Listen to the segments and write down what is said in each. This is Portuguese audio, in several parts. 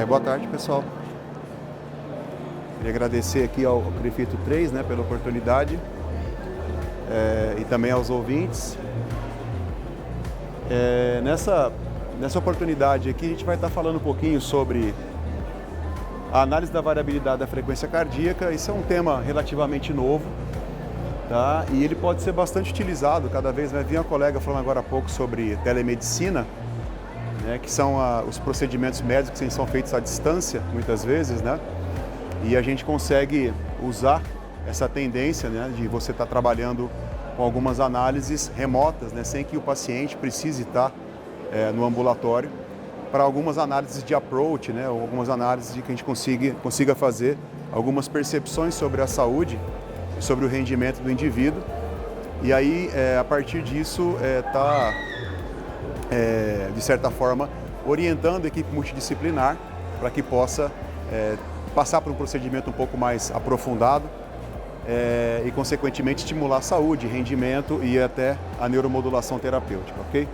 Boa tarde, pessoal. Queria agradecer aqui ao Prefeito 3, né, pela oportunidade e também aos ouvintes. Nessa oportunidade aqui, a gente vai estar falando um pouquinho sobre a análise da variabilidade da frequência cardíaca. Isso é um tema relativamente novo, tá? E ele pode ser bastante utilizado cada vez mais. Vi uma colega falando agora há pouco sobre telemedicina, né, que são os procedimentos médicos que são feitos à distância, muitas vezes, né? E a gente consegue usar essa tendência, né, de você estar trabalhando com algumas análises remotas, né, sem que o paciente precise estar no ambulatório, para algumas análises de approach, né, ou algumas análises de que a gente consiga fazer algumas percepções sobre a saúde, sobre o rendimento do indivíduo. E aí, a partir disso, de certa forma, orientando a equipe multidisciplinar para que possa passar por um procedimento um pouco mais aprofundado e, consequentemente, estimular a saúde, rendimento e até a neuromodulação terapêutica, ok?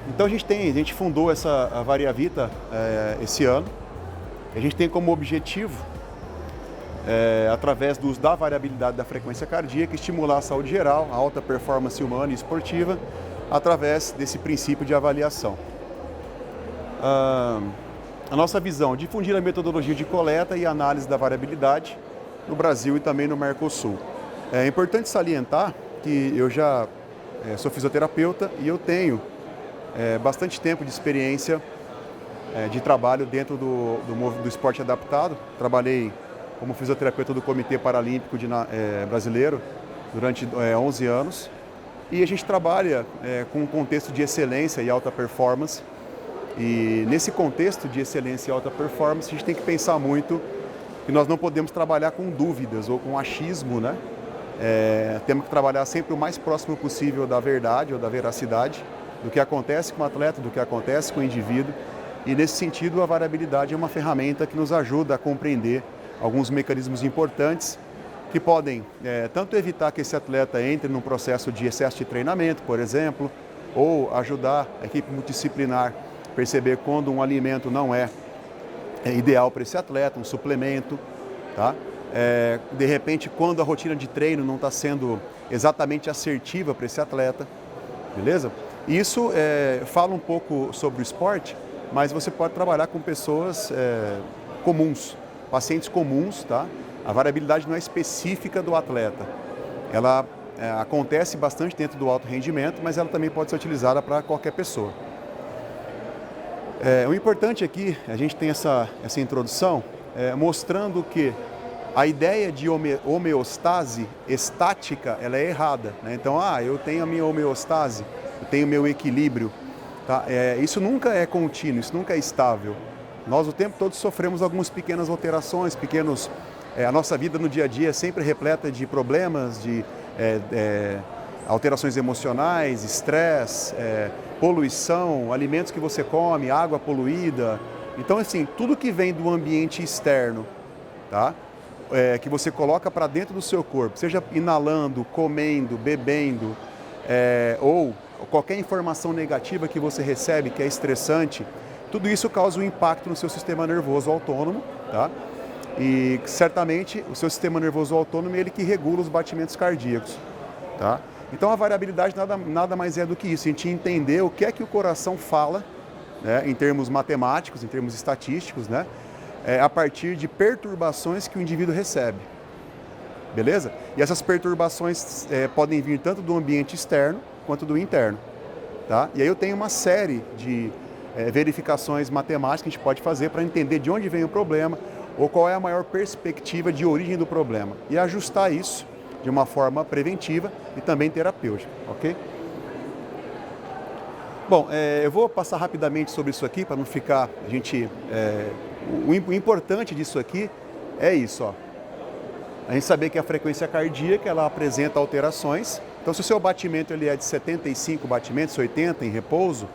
Então a gente fundou a Variavita esse ano. A gente tem como objetivo, através do uso da variabilidade da frequência cardíaca, estimular a saúde geral, a alta performance humana e esportiva, através desse princípio de avaliação. A nossa visão: difundir a metodologia de coleta e análise da variabilidade no Brasil e também no Mercosul. É importante salientar que eu já sou fisioterapeuta e eu tenho bastante tempo de experiência de trabalho dentro do esporte adaptado. Trabalhei como fisioterapeuta do Comitê Paralímpico Brasileiro durante 11 anos. E a gente trabalha com um contexto de excelência e alta performance. E nesse contexto de excelência e alta performance, a gente tem que pensar muito que nós não podemos trabalhar com dúvidas ou com achismo, né? Temos que trabalhar sempre o mais próximo possível da verdade ou da veracidade, do que acontece com o atleta, do que acontece com o indivíduo. E nesse sentido, a variabilidade é uma ferramenta que nos ajuda a compreender alguns mecanismos importantes que podem tanto evitar que esse atleta entre num processo de excesso de treinamento, por exemplo, ou ajudar a equipe multidisciplinar a perceber quando um alimento não é ideal para esse atleta, um suplemento, tá? De repente, quando a rotina de treino não está sendo exatamente assertiva para esse atleta, beleza? Isso fala um pouco sobre o esporte, mas você pode trabalhar com pessoas comuns, pacientes comuns, tá? A variabilidade não é específica do atleta. Ela acontece bastante dentro do alto rendimento, mas ela também pode ser utilizada para qualquer pessoa. O importante aqui, a gente tem essa introdução mostrando que a ideia de homeostase estática, ela é errada, né? Então, eu tenho a minha homeostase, eu tenho o meu equilíbrio, tá? Isso nunca é contínuo, isso nunca é estável. Nós o tempo todo sofremos algumas pequenas alterações, a nossa vida no dia a dia é sempre repleta de problemas, de alterações emocionais, estresse, poluição, alimentos que você come, água poluída. Então, assim, tudo que vem do ambiente externo, tá? Que você coloca para dentro do seu corpo, seja inalando, comendo, bebendo, ou qualquer informação negativa que você recebe, que é estressante, tudo isso causa um impacto no seu sistema nervoso autônomo, tá? E certamente o seu sistema nervoso autônomo é ele que regula os batimentos cardíacos, tá? Então a variabilidade nada mais é do que isso, a gente entender o que é que o coração fala, né, em termos matemáticos, em termos estatísticos, né, a partir de perturbações que o indivíduo recebe, beleza? E essas perturbações podem vir tanto do ambiente externo quanto do interno, tá? E aí eu tenho uma série de verificações matemáticas que a gente pode fazer para entender de onde vem o problema ou qual é a maior perspectiva de origem do problema e ajustar isso de uma forma preventiva e também terapêutica, ok? Bom, eu vou passar rapidamente sobre isso aqui para não ficar o importante disso aqui é isso, ó. A gente saber que a frequência cardíaca ela apresenta alterações. Então, se o seu batimento ele é de 75 batimentos, 80 em repouso,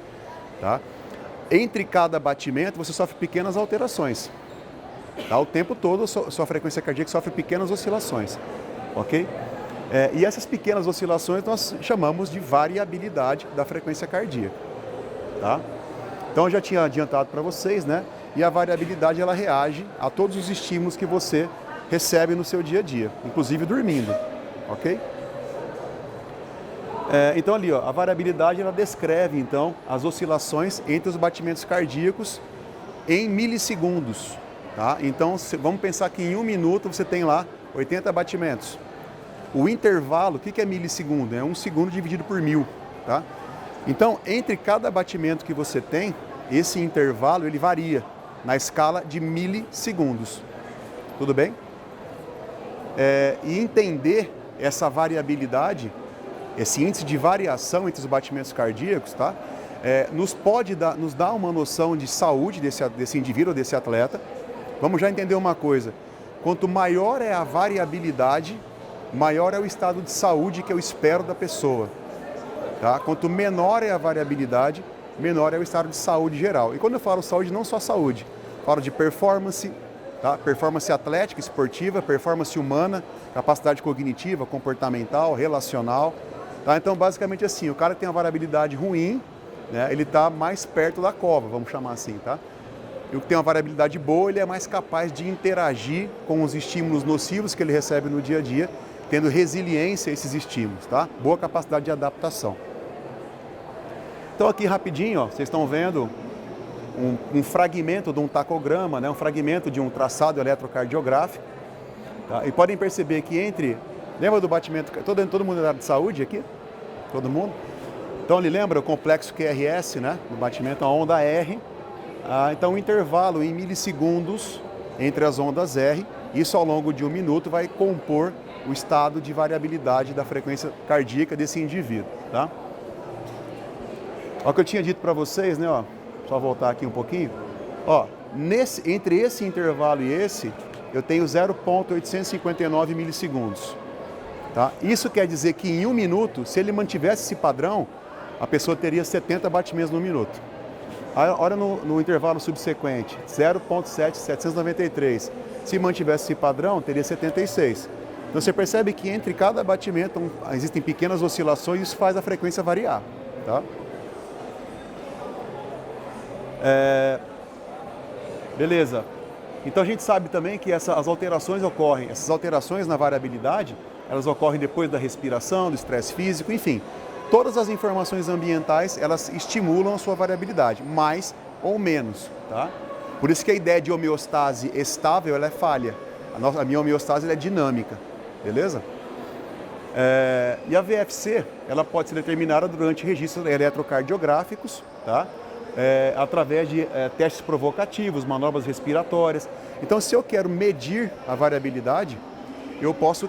tá? Entre cada batimento você sofre pequenas alterações. Tá? O tempo todo sua frequência cardíaca sofre pequenas oscilações, ok? E essas pequenas oscilações nós chamamos de variabilidade da frequência cardíaca, tá? Então eu já tinha adiantado para vocês, né? E a variabilidade ela reage a todos os estímulos que você recebe no seu dia a dia, inclusive dormindo, ok? Então ali, ó, a variabilidade ela descreve então as oscilações entre os batimentos cardíacos em milissegundos, tá? Então vamos pensar que em 1 minuto você tem lá 80 batimentos. O intervalo, o que é milissegundo? É 1 segundo dividido por 1000, tá? Então entre cada batimento que você tem, esse intervalo ele varia na escala de milissegundos, tudo bem? E entender essa variabilidade, esse índice de variação entre os batimentos cardíacos, tá? Nos dá uma noção de saúde desse indivíduo, desse atleta. Vamos já entender uma coisa: quanto maior é a variabilidade, maior é o estado de saúde que eu espero da pessoa. Tá? Quanto menor é a variabilidade, menor é o estado de saúde geral. E quando eu falo saúde, não só saúde, falo de performance, tá? Performance atlética, esportiva, performance humana, capacidade cognitiva, comportamental, relacional. Tá? Então, basicamente assim, o cara que tem uma variabilidade ruim, né, ele está mais perto da cova, vamos chamar assim, tá? E o que tem uma variabilidade boa, ele é mais capaz de interagir com os estímulos nocivos que ele recebe no dia a dia, tendo resiliência a esses estímulos, tá? Boa capacidade de adaptação. Então aqui rapidinho, ó, vocês estão vendo um fragmento de um tacograma, né, um fragmento de um traçado eletrocardiográfico, tá? E podem perceber que lembra do batimento, todo mundo da área de saúde aqui? Todo mundo? Então ele lembra o complexo QRS, né, do batimento, a onda R. Então o intervalo em milissegundos entre as ondas R, isso ao longo de 1 minuto vai compor o estado de variabilidade da frequência cardíaca desse indivíduo, tá? Olha o que eu tinha dito para vocês, né, ó, só voltar aqui um pouquinho, ó, entre esse intervalo e esse, eu tenho 0,859 milissegundos, tá? Isso quer dizer que em 1 minuto, se ele mantivesse esse padrão, a pessoa teria 70 batimentos no minuto. Olha no intervalo subsequente, 0,793. Se mantivesse esse padrão, teria 76. Então você percebe que entre cada batimento existem pequenas oscilações e isso faz a frequência variar, tá? Beleza. Então a gente sabe também que essas alterações na variabilidade, elas ocorrem depois da respiração, do estresse físico, enfim. Todas as informações ambientais, elas estimulam a sua variabilidade, mais ou menos, tá? Por isso que a ideia de homeostase estável, ela é falha. A minha homeostase ela é dinâmica, beleza? E a VFC, ela pode ser determinada durante registros eletrocardiográficos, tá? Através de testes provocativos, manobras respiratórias. Então, se eu quero medir a variabilidade, eu posso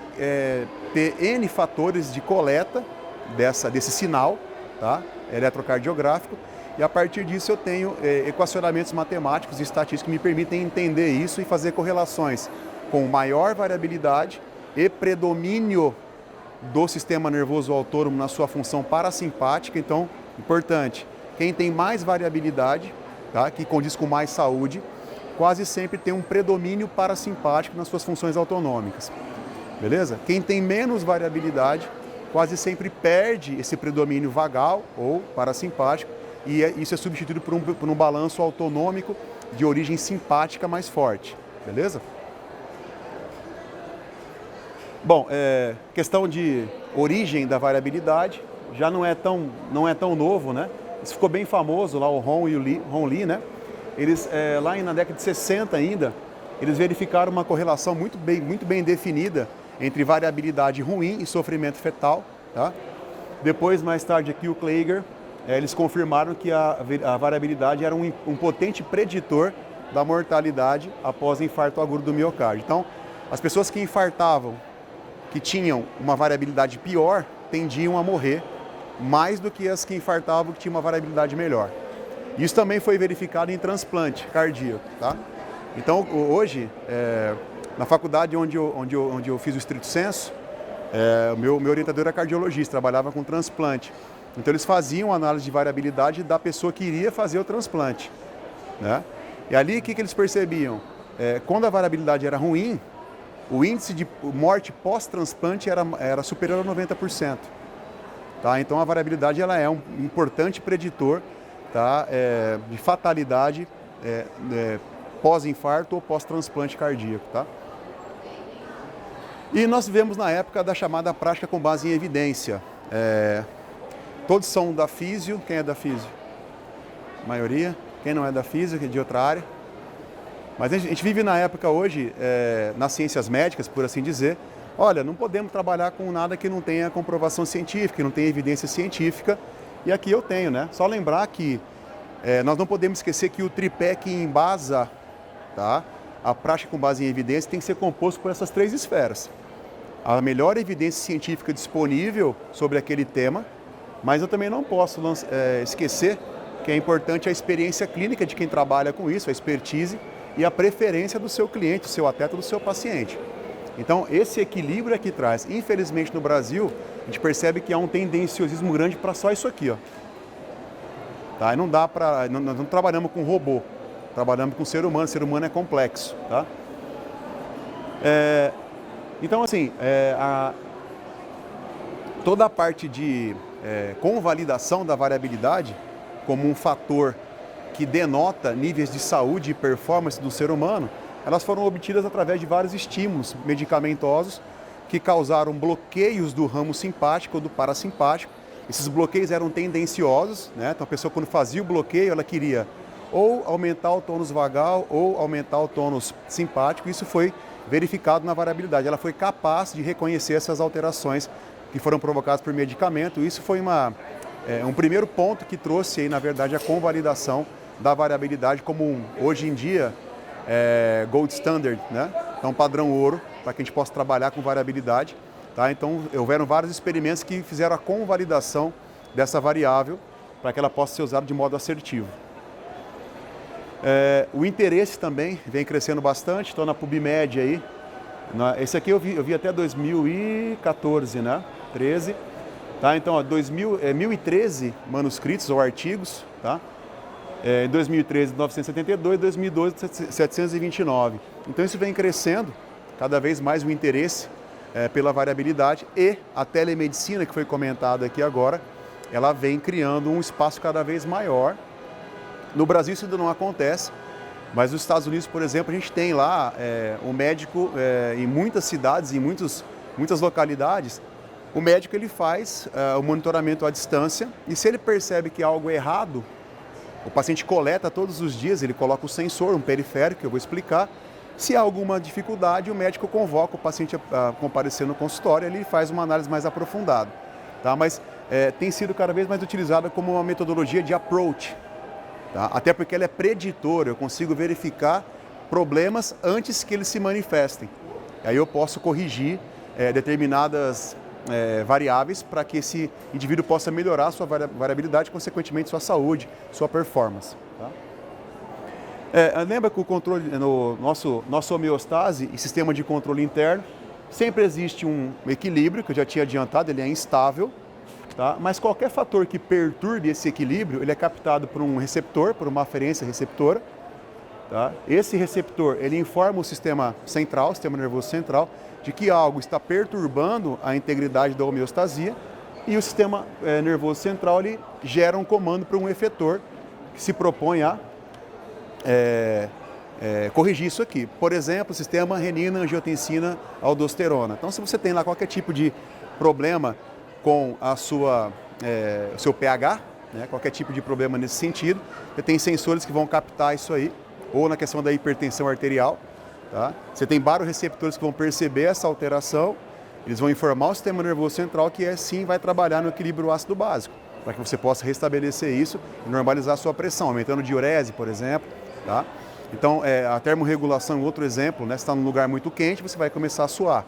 ter N fatores de coleta desse sinal, tá, eletrocardiográfico, e a partir disso eu tenho equacionamentos matemáticos e estatísticos que me permitem entender isso e fazer correlações com maior variabilidade e predomínio do sistema nervoso autônomo na sua função parasimpática. Então, importante, quem tem mais variabilidade, tá, que condiz com mais saúde, quase sempre tem um predomínio parasimpático nas suas funções autonômicas, beleza? Quem tem menos variabilidade quase sempre perde esse predomínio vagal ou parasimpático e isso é substituído por um balanço autonômico de origem simpática mais forte, beleza? Bom, questão de origem da variabilidade já não é tão novo, né? Isso ficou bem famoso lá, o Ron e o Ron Lee, né? Eles, lá na década de 60 ainda, eles verificaram uma correlação muito bem definida entre variabilidade ruim e sofrimento fetal, tá? Depois, mais tarde, aqui o Klager, eles confirmaram que a variabilidade era um potente preditor da mortalidade após infarto agudo do miocárdio. Então, as pessoas que infartavam, que tinham uma variabilidade pior, tendiam a morrer mais do que as que infartavam que tinham uma variabilidade melhor. Isso também foi verificado em transplante cardíaco, tá? Então, hoje, na faculdade onde eu fiz o estrito senso, meu orientador era cardiologista, trabalhava com transplante. Então eles faziam análise de variabilidade da pessoa que iria fazer o transplante, né? E ali o que eles percebiam? Quando a variabilidade era ruim, o índice de morte pós-transplante era superior a 90%. Tá? Então a variabilidade ela é um importante preditor tá, de fatalidade pós-infarto ou pós-transplante cardíaco. Tá? E nós vivemos na época da chamada prática com base em evidência. Todos são da físio. Quem é da físio? A maioria. Quem não é da físio, que é de outra área. Mas a gente vive na época hoje, nas ciências médicas, por assim dizer, olha, não podemos trabalhar com nada que não tenha comprovação científica, que não tenha evidência científica. E aqui eu tenho, né? Só lembrar que nós não podemos esquecer que o tripé que embasa, tá, a prática com base em evidência tem que ser composto por essas três esferas. A melhor evidência científica disponível sobre aquele tema, mas eu também não posso esquecer que é importante a experiência clínica de quem trabalha com isso, a expertise e a preferência do seu cliente, do seu atleta, do seu paciente. Então, esse equilíbrio é que traz. Infelizmente, no Brasil, a gente percebe que há um tendenciosismo grande para só isso aqui. Ó. Tá? E não dá para... Nós não trabalhamos com robô, trabalhamos com ser humano. Ser humano é complexo. Tá? Então, assim, toda a parte de convalidação da variabilidade como um fator que denota níveis de saúde e performance do ser humano, elas foram obtidas através de vários estímulos medicamentosos que causaram bloqueios do ramo simpático ou do parasimpático. Esses bloqueios eram tendenciosos, né? Então a pessoa, quando fazia o bloqueio, ela queria ou aumentar o tônus vagal ou aumentar o tônus simpático. Isso foi verificado na variabilidade. Ela foi capaz de reconhecer essas alterações que foram provocadas por medicamento. Isso foi um primeiro ponto que trouxe aí, na verdade, a convalidação da variabilidade como hoje em dia gold standard, né? Então padrão ouro para que a gente possa trabalhar com variabilidade. Tá? Então houveram vários experimentos que fizeram a convalidação dessa variável para que ela possa ser usada de modo assertivo. O interesse também vem crescendo bastante, estou na PubMed aí. Esse aqui eu vi até 2014, né? 13. Tá? Então, 1013 manuscritos ou artigos, tá? Em 2013, 972, em 2012, 729. Então, isso vem crescendo cada vez mais o interesse pela variabilidade, e a telemedicina, que foi comentada aqui agora, ela vem criando um espaço cada vez maior. No Brasil isso ainda não acontece, mas nos Estados Unidos, por exemplo, a gente tem lá um médico em muitas cidades, em muitas localidades. O médico ele faz o monitoramento à distância, e se ele percebe que há algo errado, o paciente coleta todos os dias, ele coloca o sensor, um periférico, que eu vou explicar. Se há alguma dificuldade, o médico convoca o paciente a comparecer no consultório, ele faz uma análise mais aprofundada. Tá? Mas tem sido cada vez mais utilizada como uma metodologia de approach. Tá? Até porque ela é preditora, eu consigo verificar problemas antes que eles se manifestem. Aí eu posso corrigir determinadas variáveis para que esse indivíduo possa melhorar a sua variabilidade, consequentemente sua saúde, sua performance. Tá? Lembra que o controle, no nossa homeostase e sistema de controle interno, sempre existe um equilíbrio, que eu já tinha adiantado, ele é instável. Tá? Mas qualquer fator que perturbe esse equilíbrio, ele é captado por um receptor, por uma aferência receptora. Tá? Esse receptor, ele informa o sistema central, o sistema nervoso central, de que algo está perturbando a integridade da homeostasia, e o sistema nervoso central ele gera um comando para um efetor que se propõe a corrigir isso aqui. Por exemplo, o sistema renina, angiotensina, aldosterona. Então, se você tem lá qualquer tipo de problema com o seu pH, né, qualquer tipo de problema nesse sentido, você tem sensores que vão captar isso aí, ou na questão da hipertensão arterial. Tá? Você tem baroreceptores que vão perceber essa alteração, eles vão informar o sistema nervoso central que sim vai trabalhar no equilíbrio ácido básico, para que você possa restabelecer isso e normalizar a sua pressão, aumentando diurese, por exemplo. Tá? Então, a termorregulação, outro exemplo, né? Se está num lugar muito quente, você vai começar a suar.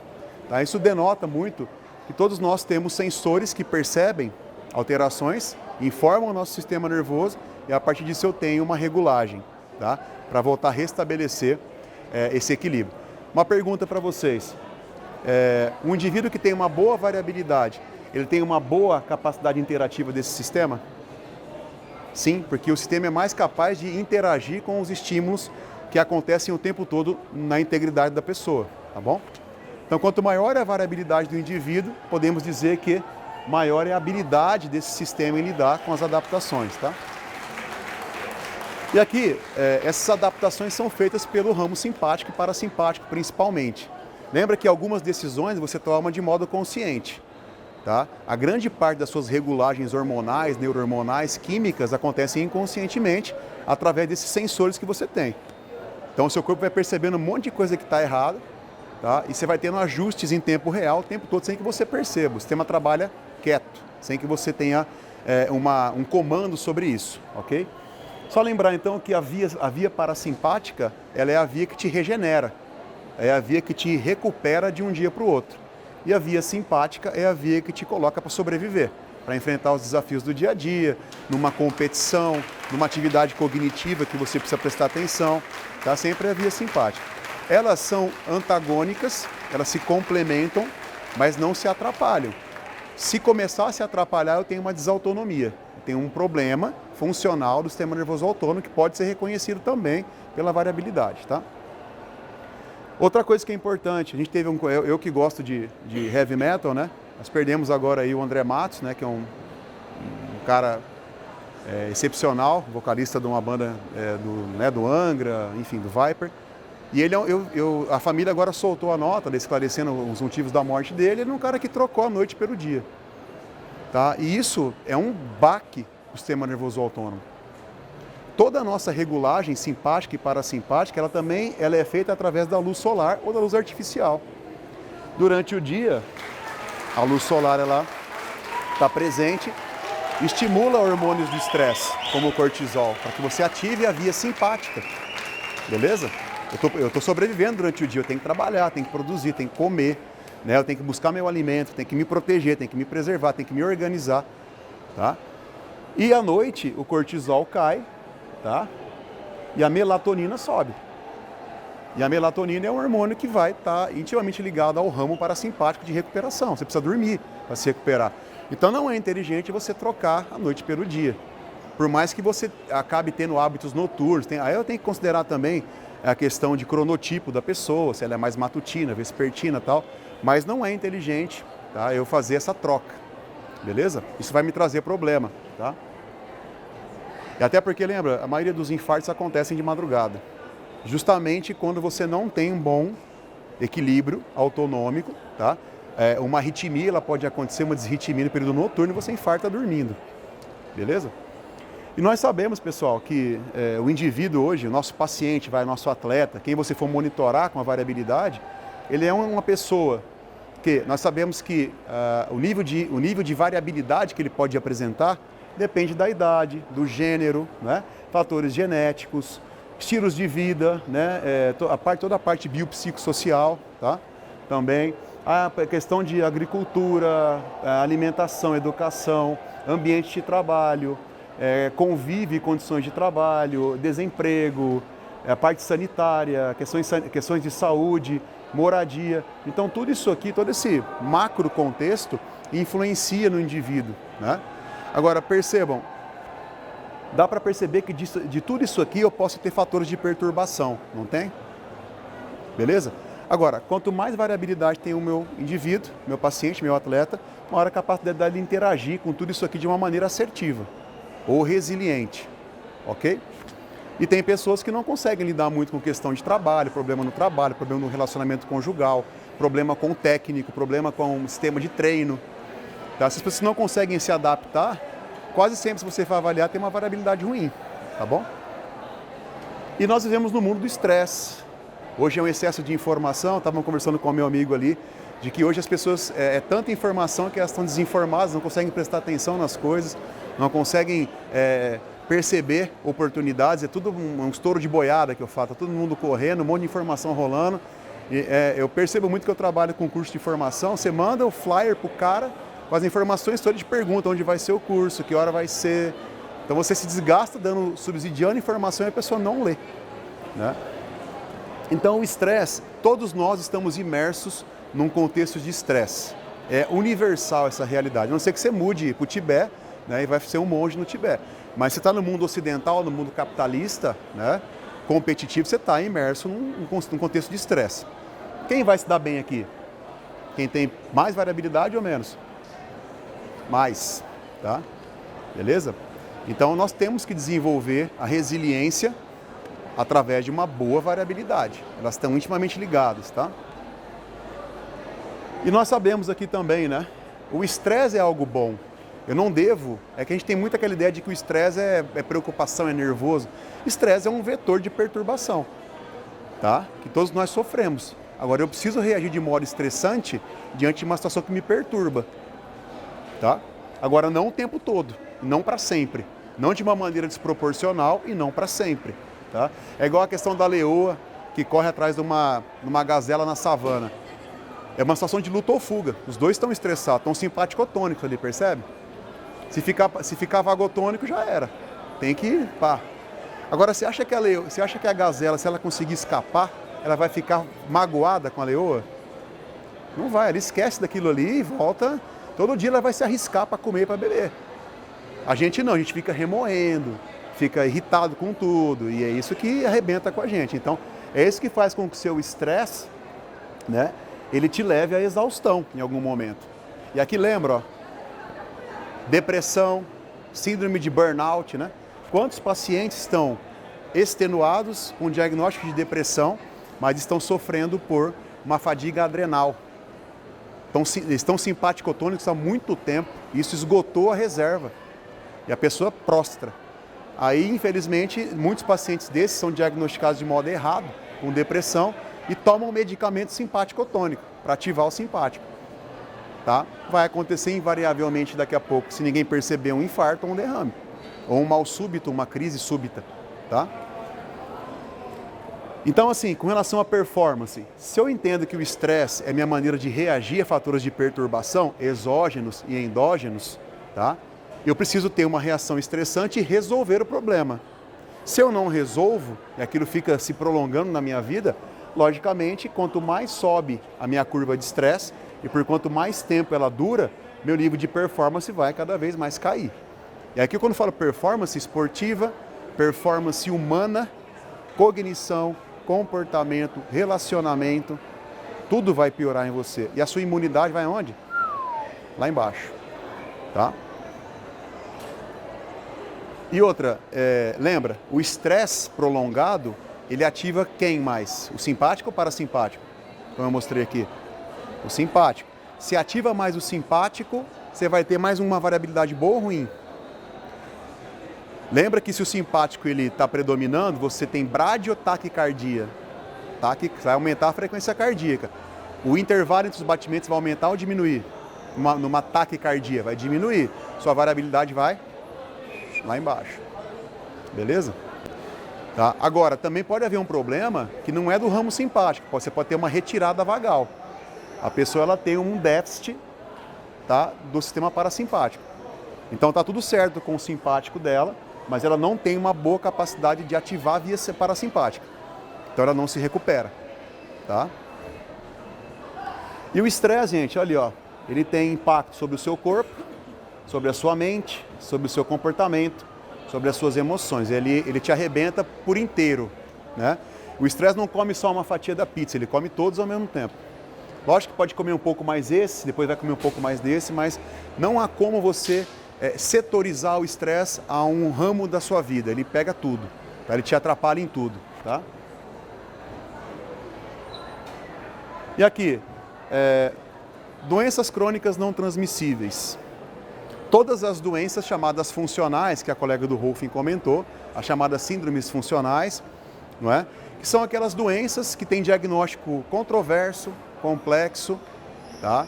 Tá? Isso denota muito que todos nós temos sensores que percebem alterações, informam o nosso sistema nervoso, e a partir disso eu tenho uma regulagem, tá? Para voltar a restabelecer esse equilíbrio. Uma pergunta para vocês. Um indivíduo que tem uma boa variabilidade, ele tem uma boa capacidade interativa desse sistema? Sim, porque o sistema é mais capaz de interagir com os estímulos que acontecem o tempo todo na integridade da pessoa, tá bom? Então, quanto maior é a variabilidade do indivíduo, podemos dizer que maior é a habilidade desse sistema em lidar com as adaptações, tá? E aqui, essas adaptações são feitas pelo ramo simpático e parasimpático, principalmente. Lembra que algumas decisões você toma de modo consciente. Tá? A grande parte das suas regulagens hormonais, neurohormonais, químicas, acontecem inconscientemente através desses sensores que você tem. Então o seu corpo vai percebendo um monte de coisa que está errada, tá? E você vai tendo ajustes em tempo real o tempo todo sem que você perceba. O sistema trabalha quieto, sem que você tenha um comando sobre isso, ok? Só lembrar então que a via parasimpática, ela é a via que te regenera, é a via que te recupera de um dia para o outro. E a via simpática é a via que te coloca para sobreviver, para enfrentar os desafios do dia a dia, numa competição, numa atividade cognitiva que você precisa prestar atenção, tá? Sempre é a via simpática. Elas são antagônicas, elas se complementam, mas não se atrapalham. Se começar a se atrapalhar, eu tenho uma desautonomia, eu tenho um problema funcional do sistema nervoso autônomo que pode ser reconhecido também pela variabilidade, tá? Outra coisa que é importante, a gente teve eu que gosto de heavy metal, né? Nós perdemos agora aí o André Matos, né? Que é um cara excepcional, vocalista de uma banda do Angra, enfim, do Viper. E ele, a família agora soltou a nota, esclarecendo os motivos da morte dele. Ele é um cara que trocou a noite pelo dia, tá? E isso é um baque do sistema nervoso autônomo. Toda a nossa regulagem simpática e parasimpática, ela é feita através da luz solar ou da luz artificial. Durante o dia, a luz solar está presente, estimula hormônios de estresse, como o cortisol, para que você ative a via simpática, beleza? Eu estou sobrevivendo durante o dia, eu tenho que trabalhar, tenho que produzir, tenho que comer, né? Eu tenho que buscar meu alimento, tenho que me proteger, tenho que me preservar, tenho que me organizar, tá? E à noite, o cortisol cai, tá? E a melatonina sobe. E a melatonina é um hormônio que vai estar intimamente ligado ao ramo parasimpático de recuperação. Você precisa dormir para se recuperar. Então não é inteligente você trocar a noite pelo dia. Por mais que você acabe tendo hábitos noturnos, aí eu tenho que considerar também a questão de cronotipo da pessoa, se ela é mais matutina, vespertina e tal, mas não é inteligente, tá, eu fazer essa troca, beleza? Isso vai me trazer problema, tá? E até porque, lembra, a maioria dos infartos acontecem de madrugada. Justamente quando você não tem um bom equilíbrio autonômico, tá? Uma arritmia, ela pode acontecer, uma desritmia no período noturno e você infarta dormindo, beleza? E nós sabemos, pessoal, que o indivíduo hoje, o nosso paciente, o nosso atleta, quem você for monitorar com a variabilidade, ele é uma pessoa que nós sabemos que o nível de variabilidade que ele pode apresentar depende da idade, do gênero, né? Fatores genéticos, estilos de vida, né? Toda a parte biopsicossocial, tá? Também a questão de agricultura, alimentação, educação, ambiente de trabalho, convívio e condições de trabalho, desemprego, a parte sanitária, questões de saúde, moradia. Então tudo isso aqui, todo esse macro contexto influencia no indivíduo, né? Agora percebam, dá para perceber que de tudo isso aqui eu posso ter fatores de perturbação, não tem? Beleza? Agora, quanto mais variabilidade tem o meu indivíduo, meu paciente, meu atleta, maior a capacidade dele interagir com tudo isso aqui de uma maneira assertiva ou resiliente, ok? E tem pessoas que não conseguem lidar muito com questão de trabalho, problema no relacionamento conjugal, problema com o técnico, problema com o sistema de treino. Tá? Se as pessoas não conseguem se adaptar, quase sempre, se você for avaliar, tem uma variabilidade ruim, tá bom? E nós vivemos no mundo do estresse. Hoje é um excesso de informação, estavam conversando com o meu amigo ali, de que hoje as pessoas, tanta informação que elas estão desinformadas, não conseguem prestar atenção nas coisas, não conseguem perceber oportunidades, é tudo um estouro de boiada que eu falo, tá todo mundo correndo, um monte de informação rolando. E, eu percebo muito que eu trabalho com curso de formação, você manda o flyer pro cara, com as informações todas, te pergunta onde vai ser o curso, que hora vai ser. Então você se desgasta subsidiando informação e a pessoa não lê, né? Então o estresse, todos nós estamos imersos num contexto de estresse. É universal essa realidade, a não ser que você mude para o Tibete, né, e vai ser um monge no Tibete. Mas você está no mundo ocidental, no mundo capitalista, né, competitivo, você está imerso num contexto de estresse. Quem vai se dar bem aqui? Quem tem mais variabilidade ou menos? Mais, tá? Beleza? Então nós temos que desenvolver a resiliência através de uma boa variabilidade. Elas estão intimamente ligadas, tá? E nós sabemos aqui também, né? O estresse é algo bom. Eu não devo... É que a gente tem muito aquela ideia de que o estresse é preocupação, é nervoso. Estresse é um vetor de perturbação, tá? Que todos nós sofremos. Agora, eu preciso reagir de modo estressante diante de uma situação que me perturba, tá? Agora, não o tempo todo, não para sempre. Não de uma maneira desproporcional e não para sempre, tá? É igual a questão da leoa que corre atrás de uma gazela na savana. É uma situação de luta ou fuga. Os dois estão estressados, estão simpaticotônicos ali, percebe? Se ficar vagotônico, já era. Tem que ir, pá. Agora, você acha que a gazela, se ela conseguir escapar, ela vai ficar magoada com a leoa? Não vai, ela esquece daquilo ali e volta. Todo dia ela vai se arriscar para comer, para beber. A gente não, a gente fica remoendo, fica irritado com tudo. E é isso que arrebenta com a gente. Então, é isso que faz com que o seu estresse, né, ele te leve à exaustão em algum momento. E aqui lembra, ó, depressão, síndrome de burnout, né? Quantos pacientes estão extenuados com diagnóstico de depressão, mas estão sofrendo por uma fadiga adrenal? Estão simpaticotônicos há muito tempo, isso esgotou a reserva e a pessoa prostra. Aí, infelizmente, muitos pacientes desses são diagnosticados de modo errado, com depressão, e tomam medicamento simpaticotônico para ativar o simpático. Tá? Vai acontecer invariavelmente daqui a pouco, se ninguém perceber, um infarto ou um derrame, ou um mal súbito, uma crise súbita. Tá? Então, assim, com relação à performance, se eu entendo que o estresse é minha maneira de reagir a fatores de perturbação, exógenos e endógenos, tá? Eu preciso ter uma reação estressante e resolver o problema. Se eu não resolvo, e aquilo fica se prolongando na minha vida, logicamente, quanto mais sobe a minha curva de estresse, e por quanto mais tempo ela dura, meu nível de performance vai cada vez mais cair. E aqui quando eu falo performance esportiva, performance humana, cognição, comportamento, relacionamento, tudo vai piorar em você. E a sua imunidade vai onde? Lá embaixo, tá? E outra, lembra, o estresse prolongado, ele ativa quem mais? O simpático ou o parasimpático? Como eu mostrei aqui. O simpático. Se ativa mais o simpático, você vai ter mais uma variabilidade boa ou ruim? Lembra que se o simpático está predominando, você tem bradiotaquicardia. Vai aumentar a frequência cardíaca. O intervalo entre os batimentos vai aumentar ou diminuir? Numa taquicardia, vai diminuir. Sua variabilidade vai lá embaixo. Beleza? Tá? Agora, também pode haver um problema que não é do ramo simpático. Você pode ter uma retirada vagal. A pessoa ela tem um déficit, tá, do sistema parasimpático. Então está tudo certo com o simpático dela, mas ela não tem uma boa capacidade de ativar a via parasimpática. Então ela não se recupera, tá? E o estresse, gente, olha ali, ó, ele tem impacto sobre o seu corpo, sobre a sua mente, sobre o seu comportamento, sobre as suas emoções. Ele te arrebenta por inteiro, né? O estresse não come só uma fatia da pizza, ele come todos ao mesmo tempo. Lógico que pode comer um pouco mais esse, depois vai comer um pouco mais desse, mas não há como você setorizar o estresse a um ramo da sua vida. Ele pega tudo, tá? Ele te atrapalha em tudo, tá? E aqui, doenças crônicas não transmissíveis. Todas as doenças chamadas funcionais, que a colega do Rolfing comentou, as chamadas síndromes funcionais, não é? Que são aquelas doenças que têm diagnóstico controverso, complexo, tá?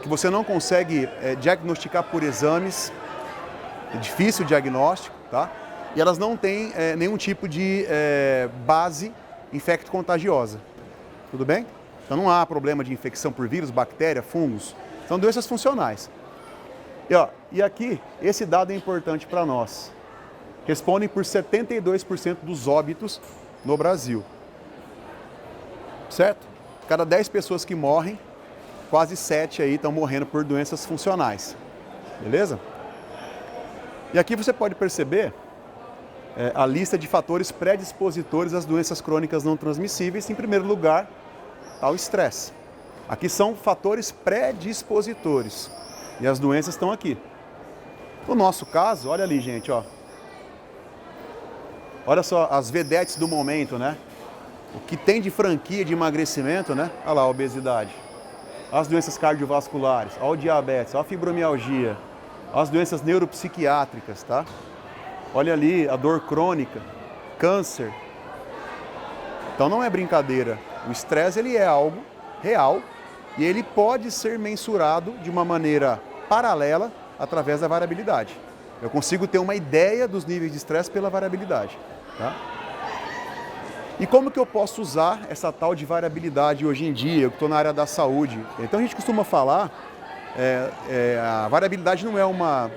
Que você não consegue diagnosticar por exames, é difícil o diagnóstico, tá? E elas não têm nenhum tipo de base infecto-contagiosa, tudo bem? Então não há problema de infecção por vírus, bactéria, fungos, são doenças funcionais. E aqui, esse dado é importante para nós, respondem por 72% dos óbitos no Brasil, certo? Cada 10 pessoas que morrem, quase 7 aí estão morrendo por doenças funcionais, beleza? E aqui você pode perceber a lista de fatores predispositores às doenças crônicas não transmissíveis. Em primeiro lugar, está o estresse. Aqui são fatores predispositores e as doenças estão aqui. No nosso caso, olha ali, gente, ó. Olha só as vedetes do momento, né? O que tem de franquia de emagrecimento, né? Olha lá a obesidade. As doenças cardiovasculares, olha o diabetes, olha a fibromialgia, olha as doenças neuropsiquiátricas, tá? Olha ali a dor crônica, câncer. Então não é brincadeira. O estresse ele é algo real e ele pode ser mensurado de uma maneira paralela através da variabilidade. Eu consigo ter uma ideia dos níveis de estresse pela variabilidade, tá? E como que eu posso usar essa tal de variabilidade hoje em dia, eu que estou na área da saúde? Então a gente costuma falar, a variabilidade não é uma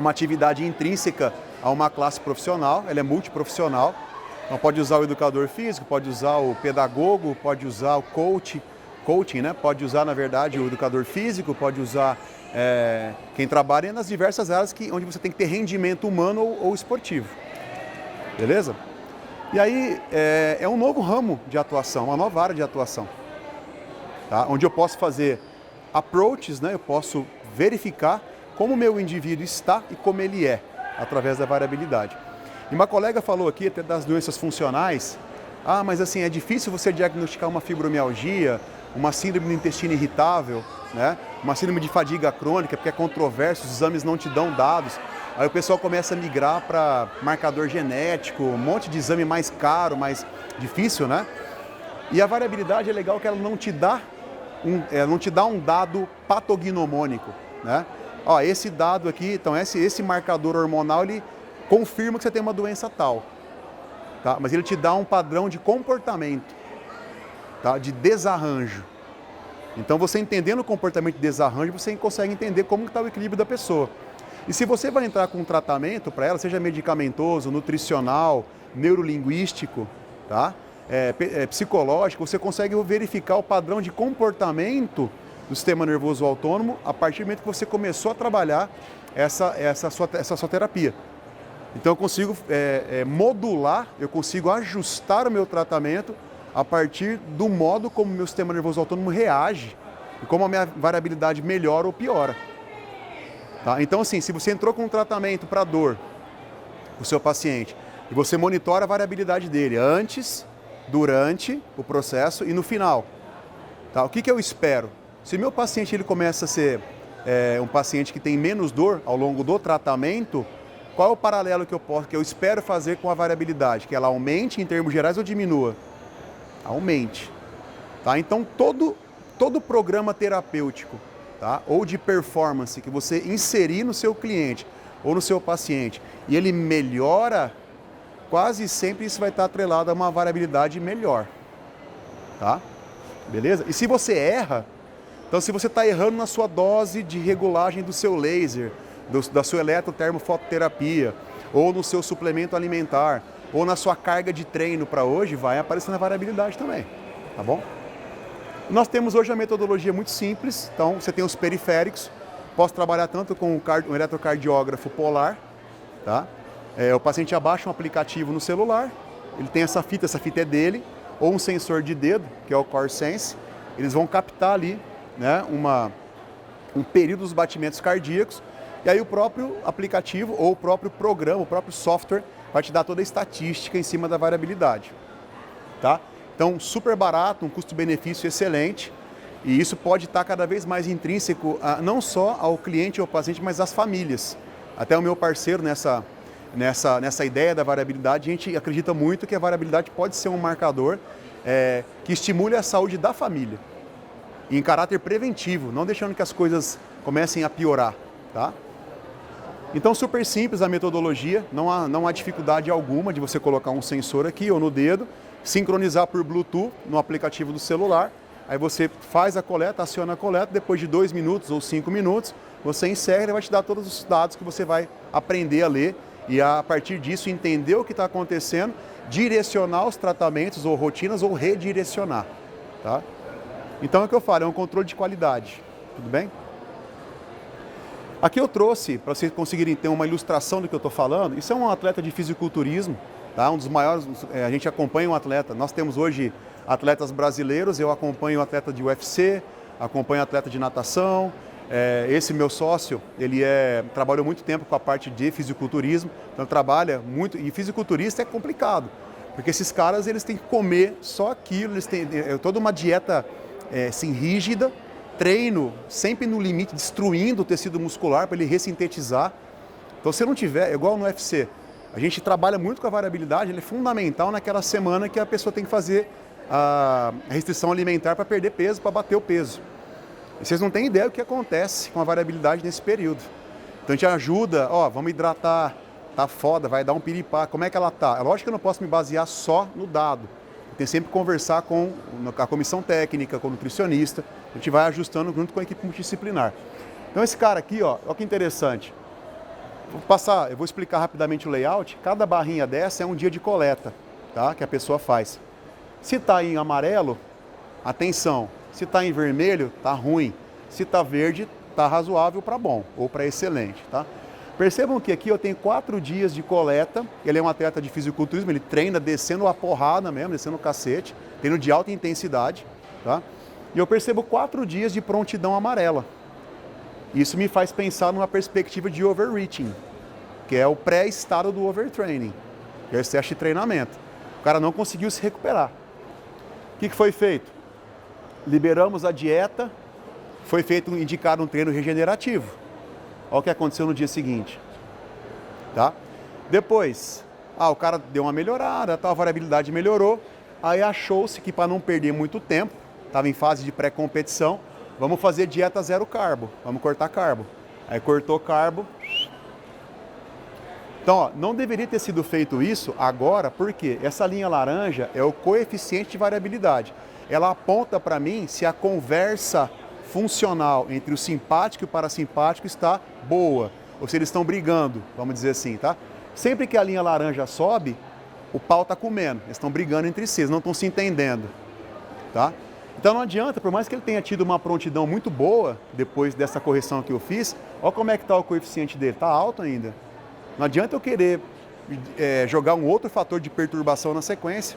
atividade intrínseca a uma classe profissional, ela é multiprofissional. Então pode usar o educador físico, pode usar o pedagogo, pode usar o coaching, né? Pode usar, na verdade, o educador físico, pode usar quem trabalha nas diversas áreas onde você tem que ter rendimento humano ou esportivo. Beleza? E aí é um novo ramo de atuação, uma nova área de atuação, tá? Onde eu posso fazer approaches, né? Eu posso verificar como o meu indivíduo está e como ele é, através da variabilidade. E uma colega falou aqui até das doenças funcionais. Ah, mas assim, é difícil você diagnosticar uma fibromialgia, uma síndrome do intestino irritável, né? Uma síndrome de fadiga crônica, porque é controverso, os exames não te dão dados. Aí o pessoal começa a migrar para marcador genético, um monte de exame mais caro, mais difícil, né? E a variabilidade é legal que ela não te dá um dado patognomônico, né? Ó, esse dado aqui, então esse marcador hormonal, ele confirma que você tem uma doença tal, tá? Mas ele te dá um padrão de comportamento, tá? De desarranjo. Então você entendendo o comportamento de desarranjo, você consegue entender como está o equilíbrio da pessoa. E se você vai entrar com um tratamento para ela, seja medicamentoso, nutricional, neurolinguístico, tá? Psicológico, você consegue verificar o padrão de comportamento do sistema nervoso autônomo a partir do momento que você começou a trabalhar essa sua terapia. Então eu consigo modular, eu consigo ajustar o meu tratamento a partir do modo como o meu sistema nervoso autônomo reage e como a minha variabilidade melhora ou piora. Tá? Então assim, se você entrou com um tratamento para dor, o seu paciente, e você monitora a variabilidade dele antes, durante o processo e no final. Tá? O que eu espero? Se meu paciente ele começa a ser um paciente que tem menos dor ao longo do tratamento, qual é o paralelo que eu espero fazer com a variabilidade? Que ela aumente em termos gerais ou diminua? Aumente. Tá? Então todo programa terapêutico, tá? Ou de performance que você inserir no seu cliente ou no seu paciente e ele melhora, quase sempre isso vai estar atrelado a uma variabilidade melhor. Tá? Beleza? E se você erra, então se você está errando na sua dose de regulagem do seu laser, da sua eletrotermofototerapia, ou no seu suplemento alimentar, ou na sua carga de treino para hoje, vai aparecendo a variabilidade também, tá bom? Nós temos hoje a metodologia muito simples, então você tem os periféricos, posso trabalhar tanto com um eletrocardiógrafo polar, tá? O paciente abaixa um aplicativo no celular, ele tem essa fita é dele, ou um sensor de dedo, que é o CoreSense, eles vão captar ali, né, um período dos batimentos cardíacos, e aí o próprio aplicativo ou o próprio programa, o próprio software vai te dar toda a estatística em cima da variabilidade, tá? Então, super barato, um custo-benefício excelente, e isso pode estar cada vez mais intrínseco não só ao cliente ou ao paciente, mas às famílias. Até o meu parceiro nessa ideia da variabilidade, a gente acredita muito que a variabilidade pode ser um marcador que estimule a saúde da família, em caráter preventivo, não deixando que as coisas comecem a piorar, tá? Então, super simples a metodologia, não há dificuldade alguma de você colocar um sensor aqui ou no dedo, sincronizar por Bluetooth no aplicativo do celular, aí você faz a coleta, aciona a coleta, depois de 2 minutos ou 5 minutos, você encerra e vai te dar todos os dados que você vai aprender a ler e a partir disso entender o que está acontecendo, direcionar os tratamentos ou rotinas ou redirecionar, tá? Então é o que eu falo, é um controle de qualidade, tudo bem? Aqui eu trouxe, para vocês conseguirem ter uma ilustração do que eu estou falando, isso é um atleta de fisiculturismo, tá? Um dos maiores, a gente acompanha um atleta, nós temos hoje atletas brasileiros, eu acompanho um atleta de UFC, acompanho um atleta de natação, Esse meu sócio, ele trabalhou muito tempo com a parte de fisiculturismo, então trabalha muito, e fisiculturista é complicado, porque esses caras eles têm que comer só aquilo, eles têm toda uma dieta assim, rígida, treino sempre no limite, destruindo o tecido muscular para ele ressintetizar. Então se não tiver, igual no UFC, a gente trabalha muito com a variabilidade, ele é fundamental naquela semana que a pessoa tem que fazer a restrição alimentar para perder peso, para bater o peso. E vocês não têm ideia do que acontece com a variabilidade nesse período. Então a gente ajuda, vamos hidratar, tá foda, vai dar um piripá, como é que ela tá? É lógico que eu não posso me basear só no dado. Eu tenho sempre que conversar com a comissão técnica, com o nutricionista, a gente vai ajustando junto com a equipe multidisciplinar. Então esse cara aqui, olha que interessante. Eu vou explicar rapidamente o layout. Cada barrinha dessa é um dia de coleta, tá? Que a pessoa faz. Se está em amarelo, atenção. Se está em vermelho, está ruim. Se está verde, está razoável para bom ou para excelente, tá? Percebam que aqui eu tenho 4 dias de coleta. Ele é um atleta de fisiculturismo, ele treina descendo a porrada mesmo, descendo o cacete, treino de alta intensidade, tá? E eu percebo 4 dias de prontidão amarela. Isso me faz pensar numa perspectiva de overreaching, que é o pré-estado do overtraining, que é o excesso de treinamento. O cara não conseguiu se recuperar. O que foi feito? Liberamos a dieta, foi indicado um treino regenerativo. Olha o que aconteceu no dia seguinte. Tá? Depois, o cara deu uma melhorada, a variabilidade melhorou, aí achou-se que para não perder muito tempo, estava em fase de pré-competição, vamos fazer dieta zero carbo, vamos cortar carbo. Aí cortou carbo. Então, não deveria ter sido feito isso agora, porque essa linha laranja é o coeficiente de variabilidade. Ela aponta para mim se a conversa funcional entre o simpático e o parasimpático está boa, ou se eles estão brigando, vamos dizer assim, tá? Sempre que a linha laranja sobe, o pau está comendo, eles estão brigando entre si, eles não estão se entendendo, tá? Então não adianta, por mais que ele tenha tido uma prontidão muito boa depois dessa correção que eu fiz, olha como é que está o coeficiente dele, está alto ainda. Não adianta eu querer jogar um outro fator de perturbação na sequência,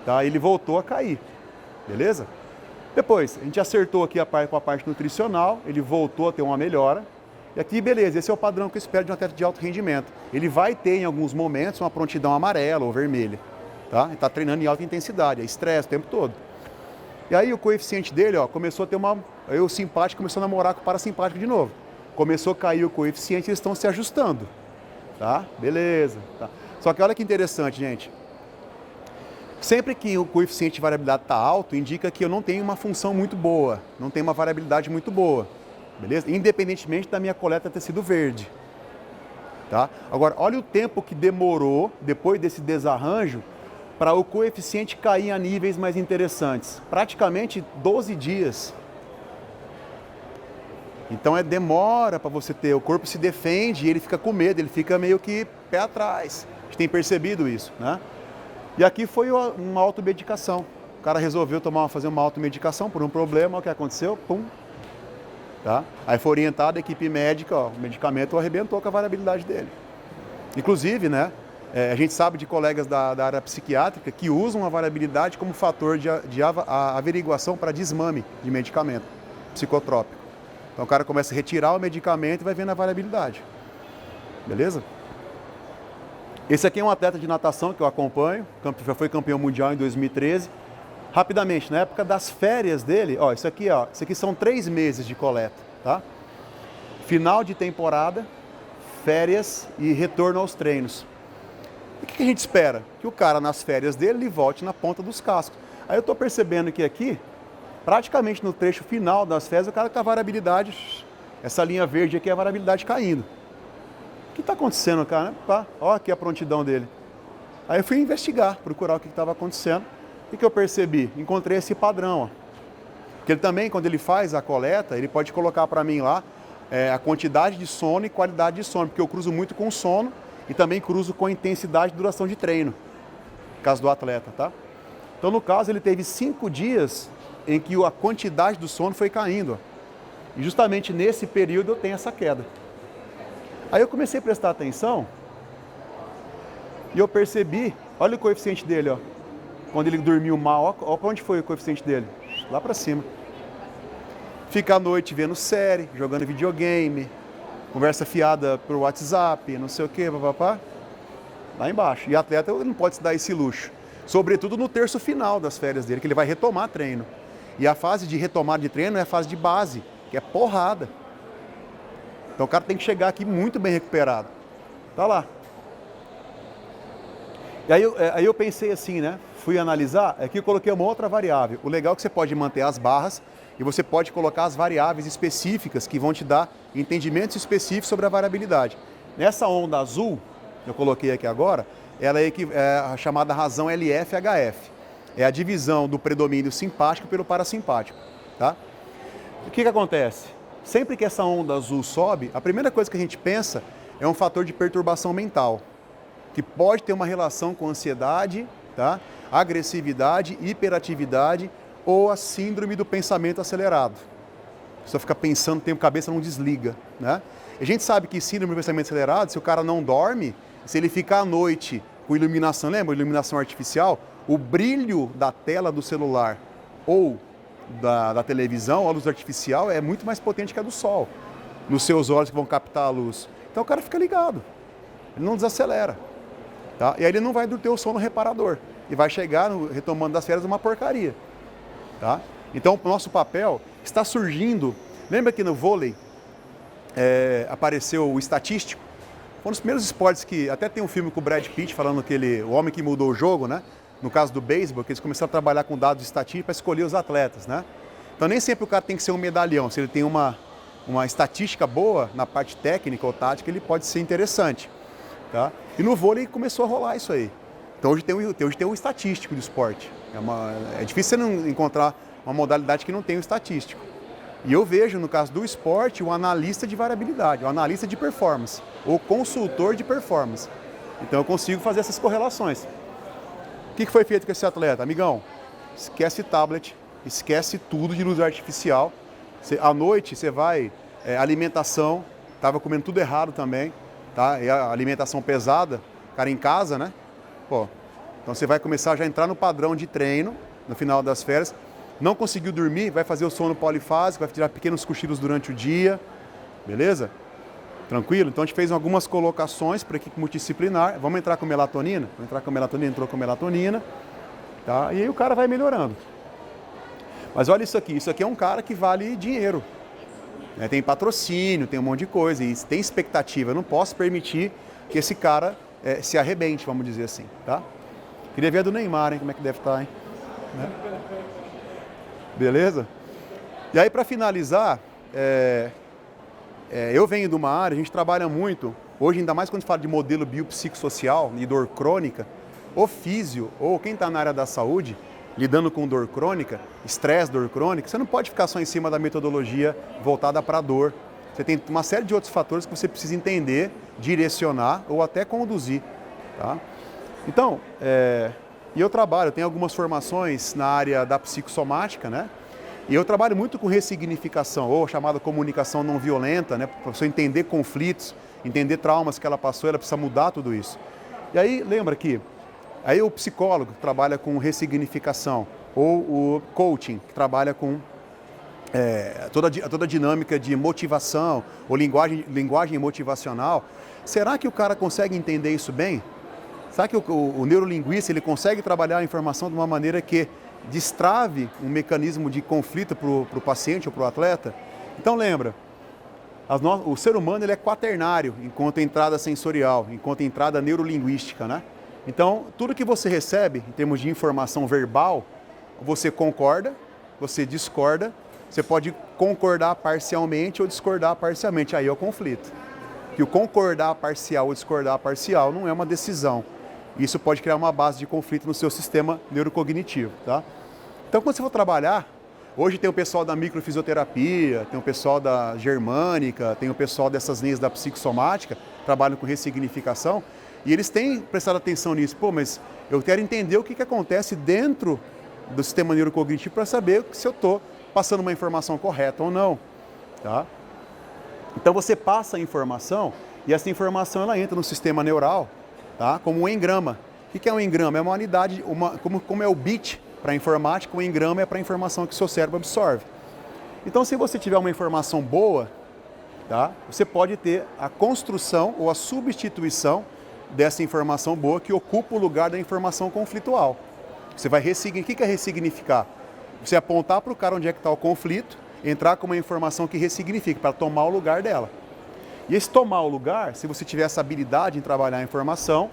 tá? Ele voltou a cair, beleza? Depois, a gente acertou aqui com a parte nutricional, ele voltou a ter uma melhora. E aqui, beleza, esse é o padrão que eu espero de um atleta de alto rendimento. Ele vai ter, em alguns momentos, uma prontidão amarela ou vermelha. Tá? Ele está treinando em alta intensidade, é estresse o tempo todo. E aí o coeficiente dele, começou a ter aí o simpático começou a namorar com o parasimpático de novo. Começou a cair o coeficiente e eles estão se ajustando. Tá? Beleza. Tá. Só que olha que interessante, gente. Sempre que o coeficiente de variabilidade está alto, indica que eu não tenho uma função muito boa, não tenho uma variabilidade muito boa, beleza? Independentemente da minha coleta ter sido verde, tá? Agora, olha o tempo que demorou, depois desse desarranjo, para o coeficiente cair a níveis mais interessantes. Praticamente 12 dias. Então demora para você ter, o corpo se defende e ele fica com medo, ele fica meio que pé atrás. A gente tem percebido isso, né? E aqui foi uma automedicação. O cara resolveu fazer uma automedicação por um problema, o que aconteceu? Pum. Tá? Aí foi orientado a equipe médica, o medicamento arrebentou com a variabilidade dele. Inclusive, né, a gente sabe de colegas da área psiquiátrica que usam a variabilidade como fator de averiguação para desmame de medicamento psicotrópico. Então o cara começa a retirar o medicamento e vai vendo a variabilidade. Beleza? Esse aqui é um atleta de natação que eu acompanho, já foi campeão mundial em 2013. Rapidamente, na época das férias dele, isso aqui são 3 meses de coleta, tá? Final de temporada, férias e retorno aos treinos. O que a gente espera? Que o cara nas férias dele ele volte na ponta dos cascos. Aí eu estou percebendo que aqui, praticamente no trecho final das férias, o cara tá a variabilidade, essa linha verde aqui é a variabilidade caindo. O que está acontecendo, cara? Olha aqui a prontidão dele. Aí eu fui investigar, procurar o que estava acontecendo. O que eu percebi? Encontrei esse padrão. Porque ele também, quando ele faz a coleta, ele pode colocar para mim lá a quantidade de sono e qualidade de sono, porque eu cruzo muito com sono e também cruzo com a intensidade e duração de treino, no caso do atleta, tá? Então, no caso, ele teve 5 dias em que a quantidade do sono foi caindo. E justamente nesse período eu tenho essa queda. Aí eu comecei a prestar atenção e eu percebi, olha o coeficiente dele, quando ele dormiu mal, olha para onde foi o coeficiente dele, lá para cima. fica à noite vendo série, jogando videogame, conversa fiada por WhatsApp, não sei o que, papapá, lá embaixo. E atleta não pode se dar esse luxo, sobretudo no terço final das férias dele, que ele vai retomar treino. E a fase de retomada de treino é a fase de base, que é porrada. Então o cara tem que chegar aqui muito bem recuperado. Tá lá. E aí eu pensei assim, né? Fui analisar, aqui eu coloquei uma outra variável. O legal é que você pode manter as barras e você pode colocar as variáveis específicas que vão te dar entendimentos específicos sobre a variabilidade. Nessa onda azul, eu coloquei aqui agora, ela é a chamada razão LF-HF. É a divisão do predomínio simpático pelo parasimpático. Tá? O que acontece? Sempre que essa onda azul sobe, a primeira coisa que a gente pensa é um fator de perturbação mental, que pode ter uma relação com ansiedade, tá? Agressividade, hiperatividade ou a síndrome do pensamento acelerado. A pessoa fica pensando, tem a cabeça não desliga, né? A gente sabe que síndrome do pensamento acelerado, se o cara não dorme, se ele ficar à noite com iluminação, lembra? Iluminação artificial, o brilho da tela do celular ou da televisão, a luz artificial, é muito mais potente que a do sol, nos seus olhos que vão captar a luz. Então o cara fica ligado, ele não desacelera. Tá? E aí ele não vai ter o sono reparador. E vai chegar, retomando das férias, uma porcaria. Tá? Então, o nosso papel está surgindo... Lembra que no vôlei apareceu o estatístico? Foi um dos primeiros esportes que... Até tem um filme com o Brad Pitt falando o homem que mudou o jogo, né? No caso do beisebol, que eles começaram a trabalhar com dados estatísticos para escolher os atletas, né? Então, nem sempre o cara tem que ser um medalhão. Se ele tem uma estatística boa na parte técnica ou tática, ele pode ser interessante. Tá? E no vôlei começou a rolar isso aí. Então hoje tem um estatístico do esporte. É difícil você não encontrar uma modalidade que não tem um estatístico. E eu vejo, no caso do esporte, o analista de variabilidade, o analista de performance, ou consultor de performance. Então eu consigo fazer essas correlações. O que foi feito com esse atleta? Amigão, esquece tablet, esquece tudo de luz artificial. À noite você vai, alimentação, estava comendo tudo errado também. Tá? E a alimentação pesada, cara em casa, né? Pô, então você vai começar já a entrar no padrão de treino no final das férias. Não conseguiu dormir, vai fazer o sono polifásico, vai tirar pequenos cochilos durante o dia, beleza? Tranquilo? Então a gente fez algumas colocações para a equipe multidisciplinar. Vamos entrar com melatonina? Vamos entrar com melatonina, entrou com melatonina. Tá? E aí o cara vai melhorando. Mas olha isso aqui é um cara que vale dinheiro. Tem patrocínio, tem um monte de coisa, e tem expectativa. Eu não posso permitir que esse cara se arrebente, vamos dizer assim, tá? Queria ver a do Neymar, hein? Como é que deve estar, hein? Né? Beleza? E aí, para finalizar, eu venho de uma área, a gente trabalha muito, hoje ainda mais quando a gente fala de modelo biopsicossocial e dor crônica, o físio, ou quem está na área da saúde, lidando com dor crônica, estresse, dor crônica, você não pode ficar só em cima da metodologia voltada para a dor. Você tem uma série de outros fatores que você precisa entender, direcionar ou até conduzir. Tá? Então, eu tenho algumas formações na área da psicossomática, né? E eu trabalho muito com ressignificação, ou chamada comunicação não violenta, né? Para a pessoa entender conflitos, entender traumas que ela passou, ela precisa mudar tudo isso. E aí, lembra que aí o psicólogo que trabalha com ressignificação, ou o coaching, que trabalha com toda a dinâmica de motivação, ou linguagem motivacional, será que o cara consegue entender isso bem? Será que o neurolinguista ele consegue trabalhar a informação de uma maneira que destrave um mecanismo de conflito para o paciente ou para o atleta? Então lembra, o ser humano ele é quaternário enquanto entrada sensorial, enquanto entrada neurolinguística, né? Então, tudo que você recebe, em termos de informação verbal, você concorda, você discorda, você pode concordar parcialmente ou discordar parcialmente, aí é o conflito. Que o concordar parcial ou discordar parcial não é uma decisão. Isso pode criar uma base de conflito no seu sistema neurocognitivo, tá? Então, quando você for trabalhar, hoje tem o pessoal da microfisioterapia, tem o pessoal da germânica, tem o pessoal dessas linhas da psicossomática, trabalham com ressignificação, e eles têm prestado atenção nisso. Pô, mas eu quero entender o que acontece dentro do sistema neurocognitivo para saber se eu estou passando uma informação correta ou não. Tá? Então você passa a informação e essa informação ela entra no sistema neural, tá? Como um engrama. O que é um engrama? É uma unidade, como é o bit para a informática, o engrama é para a informação que o seu cérebro absorve. Então, se você tiver uma informação boa, tá, você pode ter a construção ou a substituição dessa informação boa que ocupa o lugar da informação conflitual. Você vai ressignificar. O que é ressignificar? Você apontar para o cara onde é que está o conflito, entrar com uma informação que ressignifica, para tomar o lugar dela. E esse tomar o lugar, se você tiver essa habilidade em trabalhar a informação,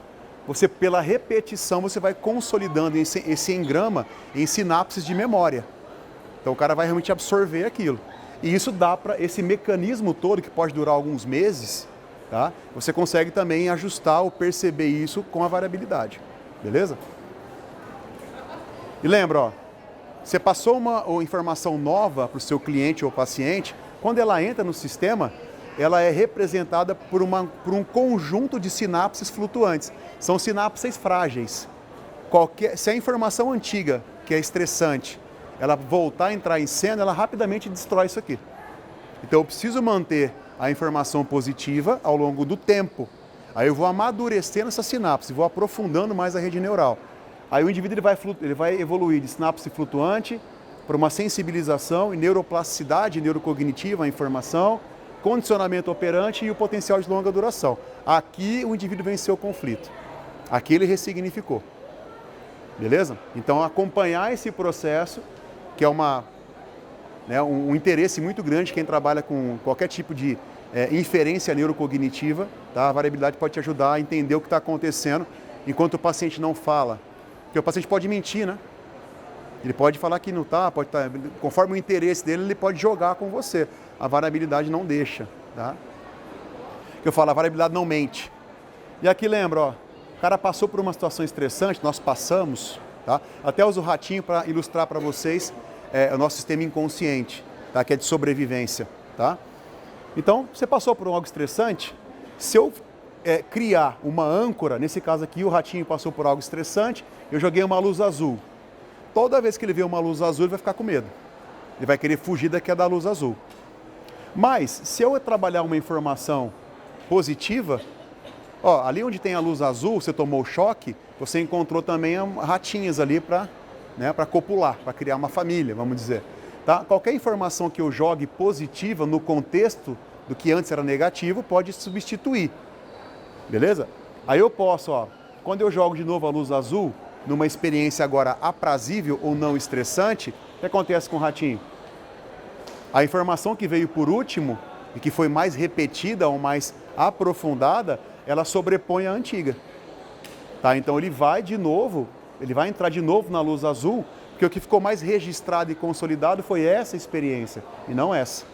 você, pela repetição, você vai consolidando esse engrama em sinapses de memória. Então o cara vai realmente absorver aquilo. E isso dá para esse mecanismo todo, que pode durar alguns meses, tá? Você consegue também ajustar ou perceber isso com a variabilidade. Beleza? E lembra, ó, você passou uma informação nova para o seu cliente ou paciente, quando ela entra no sistema, ela é representada por um conjunto de sinapses flutuantes. São sinapses frágeis. Se a informação antiga, que é estressante, ela voltar a entrar em cena, ela rapidamente destrói isso aqui. Então eu preciso manter a informação positiva ao longo do tempo. Aí eu vou amadurecendo essa sinapse, vou aprofundando mais a rede neural. Aí o indivíduo ele vai evoluir de sinapse flutuante para uma sensibilização e neuroplasticidade neurocognitiva à informação, condicionamento operante e o potencial de longa duração. Aqui o indivíduo venceu o conflito. Aqui ele ressignificou. Beleza? Então acompanhar esse processo, que é um interesse muito grande de quem trabalha com qualquer tipo de inferência neurocognitiva, tá? A variabilidade pode te ajudar a entender o que está acontecendo enquanto o paciente não fala. Porque o paciente pode mentir, né? Ele pode falar que não está, conforme o interesse dele, ele pode jogar com você. A variabilidade não deixa, tá? Eu falo, a variabilidade não mente. E aqui lembra, ó, o cara passou por uma situação estressante, nós passamos, tá? Até uso o ratinho para ilustrar para vocês o nosso sistema inconsciente, tá? Que é de sobrevivência, tá? Então, você passou por algo estressante, se eu criar uma âncora, nesse caso aqui o ratinho passou por algo estressante, eu joguei uma luz azul. Toda vez que ele vê uma luz azul, ele vai ficar com medo. Ele vai querer fugir da luz azul. Mas, se eu trabalhar uma informação positiva, ó, ali onde tem a luz azul, você tomou o choque, você encontrou também ratinhas ali para copular, para criar uma família, vamos dizer. Tá? Qualquer informação que eu jogue positiva no contexto do que antes era negativo, pode substituir. Beleza? Aí eu posso, ó, quando eu jogo de novo a luz azul, numa experiência agora aprazível ou não estressante, o que acontece com o ratinho? A informação que veio por último e que foi mais repetida ou mais aprofundada, ela sobrepõe a antiga. Tá? Então ele vai entrar de novo na luz azul, porque o que ficou mais registrado e consolidado foi essa experiência e não essa.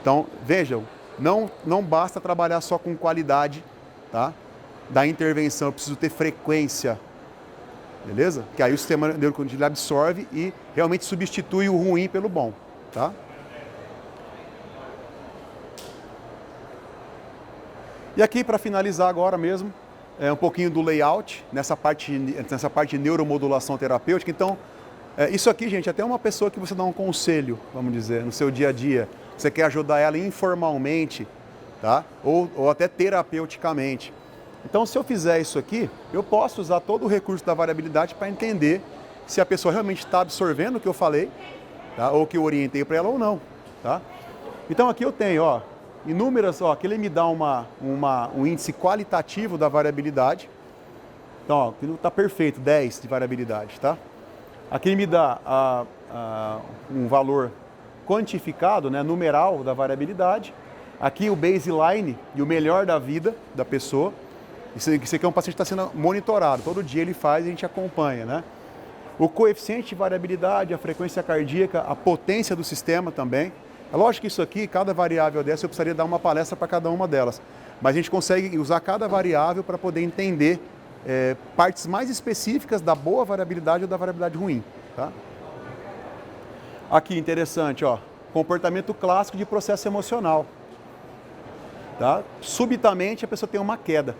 Então, vejam, não basta trabalhar só com qualidade, tá, da intervenção, eu preciso ter frequência. Beleza? Que aí o sistema neurocognitivo absorve e realmente substitui o ruim pelo bom, tá? E aqui, para finalizar agora mesmo, um pouquinho do layout, nessa parte de neuromodulação terapêutica. Então, isso aqui, gente, até uma pessoa que você dá um conselho, vamos dizer, no seu dia a dia, você quer ajudar ela informalmente, tá? Ou até terapeuticamente. Então, se eu fizer isso aqui, eu posso usar todo o recurso da variabilidade para entender se a pessoa realmente está absorvendo o que eu falei, tá? Ou que eu orientei para ela ou não, tá? Então, aqui eu tenho, ó, inúmeras, ó, aqui ele me dá um índice qualitativo da variabilidade. Então, ó, aqui está perfeito, 10 de variabilidade, tá? Aqui ele me dá um valor quantificado, né, numeral da variabilidade. Aqui o baseline e o melhor da vida da pessoa. Isso aqui é um paciente que está sendo monitorado, todo dia ele faz e a gente acompanha, né? O coeficiente de variabilidade, a frequência cardíaca, a potência do sistema também. É lógico que isso aqui, cada variável dessa, eu precisaria dar uma palestra para cada uma delas. Mas a gente consegue usar cada variável para poder entender partes mais específicas da boa variabilidade ou da variabilidade ruim, tá? Aqui, interessante, ó, comportamento clássico de processo emocional. Tá? Subitamente a pessoa tem uma queda.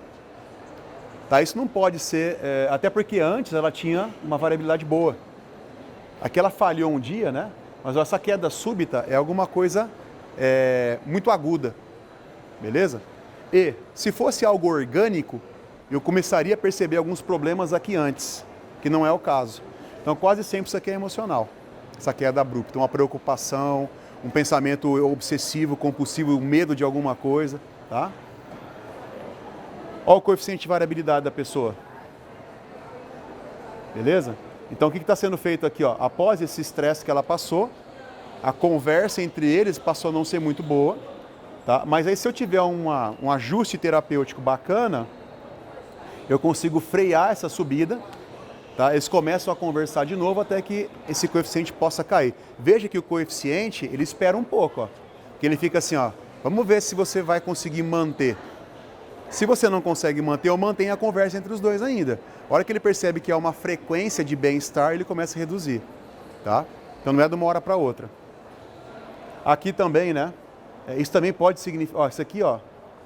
Tá? Isso não pode ser, até porque antes ela tinha uma variabilidade boa. Aqui ela falhou um dia, né? Mas essa queda súbita é alguma coisa muito aguda, beleza? E se fosse algo orgânico, eu começaria a perceber alguns problemas aqui antes, que não é o caso. Então quase sempre isso aqui é emocional. essa queda abrupta, uma preocupação, um pensamento obsessivo, compulsivo, um medo de alguma coisa, tá? Olha o coeficiente de variabilidade da pessoa. Beleza? Então o que está sendo feito aqui? Ó? Após esse estresse que ela passou, a conversa entre eles passou a não ser muito boa, tá? Mas aí se eu tiver um ajuste terapêutico bacana, eu consigo frear essa subida, tá? Eles começam a conversar de novo até que esse coeficiente possa cair. Veja que o coeficiente, ele espera um pouco, ó, que ele fica assim, ó, vamos ver se você vai conseguir manter. Se você não consegue manter, eu mantenho a conversa entre os dois ainda. A hora que ele percebe que há uma frequência de bem-estar, ele começa a reduzir, tá? Então não é de uma hora para outra. Aqui também, né? Isso também pode significar, ó, isso aqui, ó,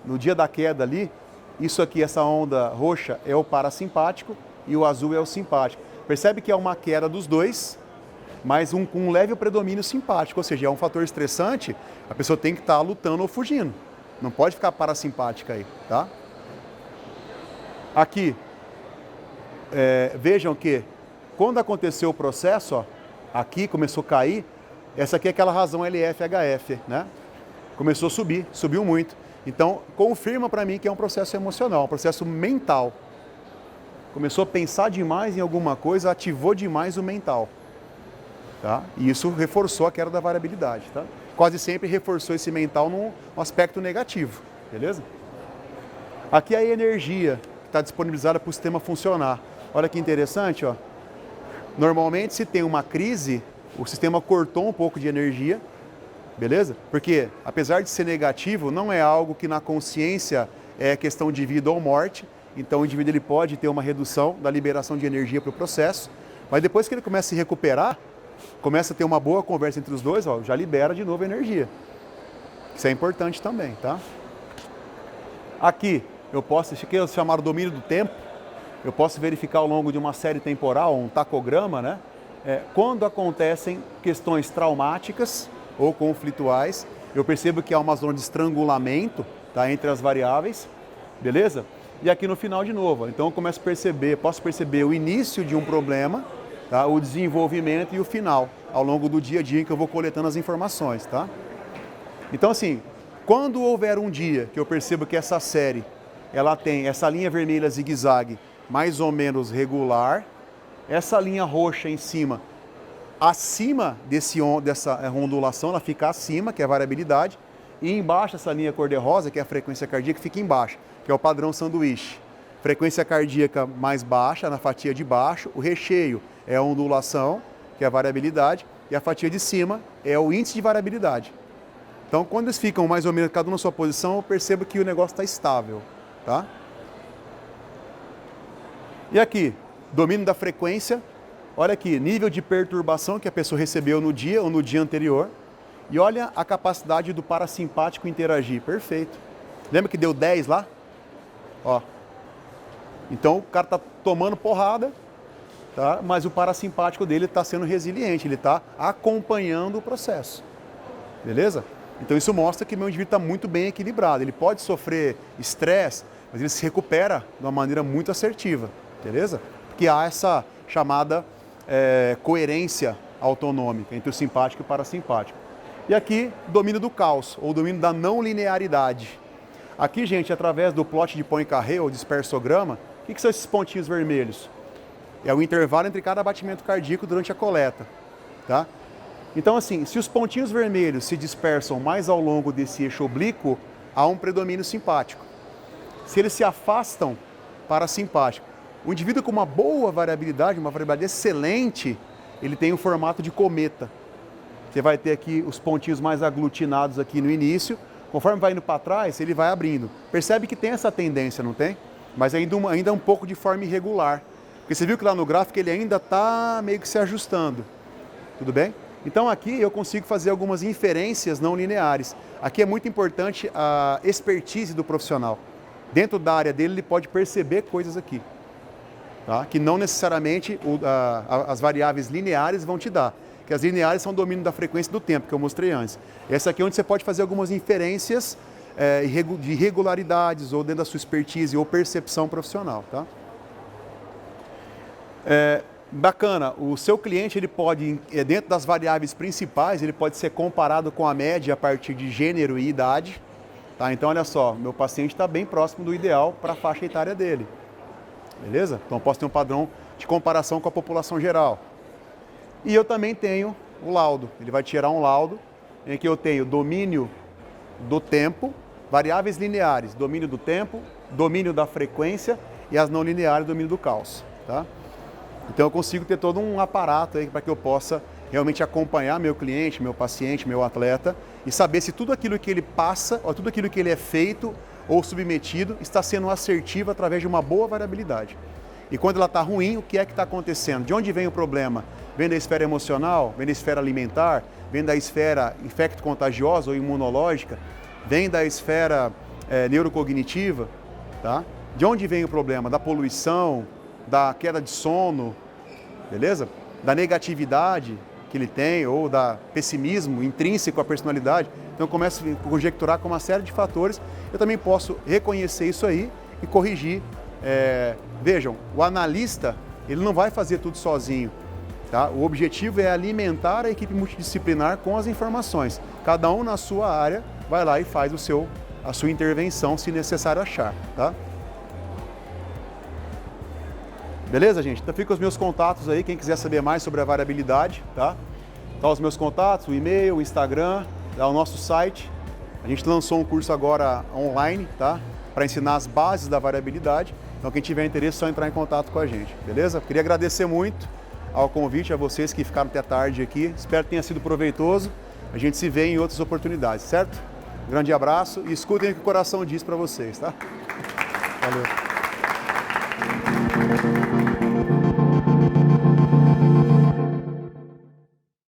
no dia da queda ali, isso aqui, essa onda roxa é o parasimpático e o azul é o simpático. Percebe que é uma queda dos dois, mas com um leve predomínio simpático, ou seja, é um fator estressante, a pessoa tem que estar lutando ou fugindo. Não pode ficar parasimpática aí, tá? Aqui, vejam que quando aconteceu o processo, ó, aqui começou a cair, essa aqui é aquela razão LF-HF, né? Começou a subir, subiu muito. Então, confirma para mim que é um processo emocional, um processo mental. Começou a pensar demais em alguma coisa, ativou demais o mental, tá? E isso reforçou a queda da variabilidade, tá? Quase sempre reforçou esse mental num aspecto negativo, beleza? Aqui é a energia que está disponibilizada para o sistema funcionar. Olha que interessante, ó. Normalmente, se tem uma crise, o sistema cortou um pouco de energia, beleza? Porque, apesar de ser negativo, não é algo que na consciência é questão de vida ou morte. Então, o indivíduo ele pode ter uma redução da liberação de energia para o processo, mas depois que ele começa a se recuperar, começa a ter uma boa conversa entre os dois, ó, já libera de novo a energia. Isso é importante também, tá? Aqui, eu posso, isso aqui é chamado domínio do tempo, eu posso verificar ao longo de uma série temporal, um tacograma, né? Quando acontecem questões traumáticas ou conflituais, eu percebo que há uma zona de estrangulamento, tá, entre as variáveis, beleza? E aqui no final de novo, então eu começo a perceber, posso perceber o início de um problema, tá, o desenvolvimento e o final, ao longo do dia a dia em que eu vou coletando as informações, tá? Então assim, quando houver um dia que eu percebo que essa série, ela tem essa linha vermelha zigue-zague mais ou menos regular, essa linha roxa em cima, acima dessa ondulação, ela fica acima, que é a variabilidade, e embaixo essa linha cor-de-rosa, que é a frequência cardíaca, fica embaixo, que é o padrão sanduíche. Frequência cardíaca mais baixa, na fatia de baixo, o recheio é a ondulação, que é a variabilidade, e a fatia de cima é o índice de variabilidade. Então, quando eles ficam mais ou menos cada um na sua posição, eu percebo que o negócio está estável, tá? E aqui, domínio da frequência, olha aqui, nível de perturbação que a pessoa recebeu no dia ou no dia anterior, e olha a capacidade do parasimpático interagir, perfeito. Lembra que deu 10 lá? Ó. Então, o cara está tomando porrada, tá? Mas o parasimpático dele está sendo resiliente, ele está acompanhando o processo, beleza? Então isso mostra que o meu indivíduo está muito bem equilibrado. Ele pode sofrer estresse, mas ele se recupera de uma maneira muito assertiva, beleza? Porque há essa chamada coerência autonômica entre o simpático e o parasimpático. E aqui, domínio do caos, ou domínio da não linearidade. Aqui, gente, através do plot de Poincaré, ou dispersograma, o que são esses pontinhos vermelhos? É o intervalo entre cada batimento cardíaco durante a coleta, tá? Então, assim, se os pontinhos vermelhos se dispersam mais ao longo desse eixo oblíquo, há um predomínio simpático. Se eles se afastam, parasimpático. O indivíduo com uma boa variabilidade, uma variabilidade excelente, ele tem o formato de cometa. Você vai ter aqui os pontinhos mais aglutinados aqui no início, conforme vai indo para trás, ele vai abrindo. Percebe que tem essa tendência, não tem? Mas ainda um pouco de forma irregular. Porque você viu que lá no gráfico ele ainda está meio que se ajustando. Tudo bem? Então aqui eu consigo fazer algumas inferências não lineares. Aqui é muito importante a expertise do profissional. Dentro da área dele ele pode perceber coisas aqui, tá? Que não necessariamente as variáveis lineares vão te dar. Que as lineares são o domínio da frequência do tempo, que eu mostrei antes. Essa aqui é onde você pode fazer algumas inferências de irregularidades ou dentro da sua expertise ou percepção profissional, tá? Bacana, o seu cliente ele pode, dentro das variáveis principais, ele pode ser comparado com a média a partir de gênero e idade. Tá? Então, olha só, meu paciente está bem próximo do ideal para a faixa etária dele. Beleza? Então, eu posso ter um padrão de comparação com a população geral. E eu também tenho o laudo. Ele vai tirar um laudo em que eu tenho domínio do tempo, variáveis lineares, domínio do tempo, domínio da frequência e as não lineares, domínio do caos. Tá? Então eu consigo ter todo um aparato aí para que eu possa realmente acompanhar meu cliente, meu paciente, meu atleta e saber se tudo aquilo que ele passa, ou tudo aquilo que ele é feito ou submetido está sendo assertivo através de uma boa variabilidade. E quando ela está ruim, o que é que está acontecendo? De onde vem o problema? Vem da esfera emocional? Vem da esfera alimentar? Vem da esfera infecto-contagiosa ou imunológica? Vem da esfera neurocognitiva? Tá? De onde vem o problema? Da poluição? Da queda de sono, beleza? Da negatividade que ele tem ou da pessimismo intrínseco à personalidade. Então eu começo a conjecturar com uma série de fatores. Eu também posso reconhecer isso aí e corrigir. Vejam, o analista ele não vai fazer tudo sozinho. Tá? O objetivo é alimentar a equipe multidisciplinar com as informações. Cada um na sua área vai lá e faz a sua intervenção se necessário achar. Tá? Beleza, gente? Então fica os meus contatos aí, quem quiser saber mais sobre a variabilidade, tá? Tá os meus contatos, o e-mail, o Instagram, o nosso site. A gente lançou um curso agora online, tá? Para ensinar as bases da variabilidade. Então quem tiver interesse é só entrar em contato com a gente, beleza? Queria agradecer muito ao convite, a vocês que ficaram até tarde aqui. Espero que tenha sido proveitoso. A gente se vê em outras oportunidades, certo? Um grande abraço e escutem o que o coração diz para vocês, tá? Valeu.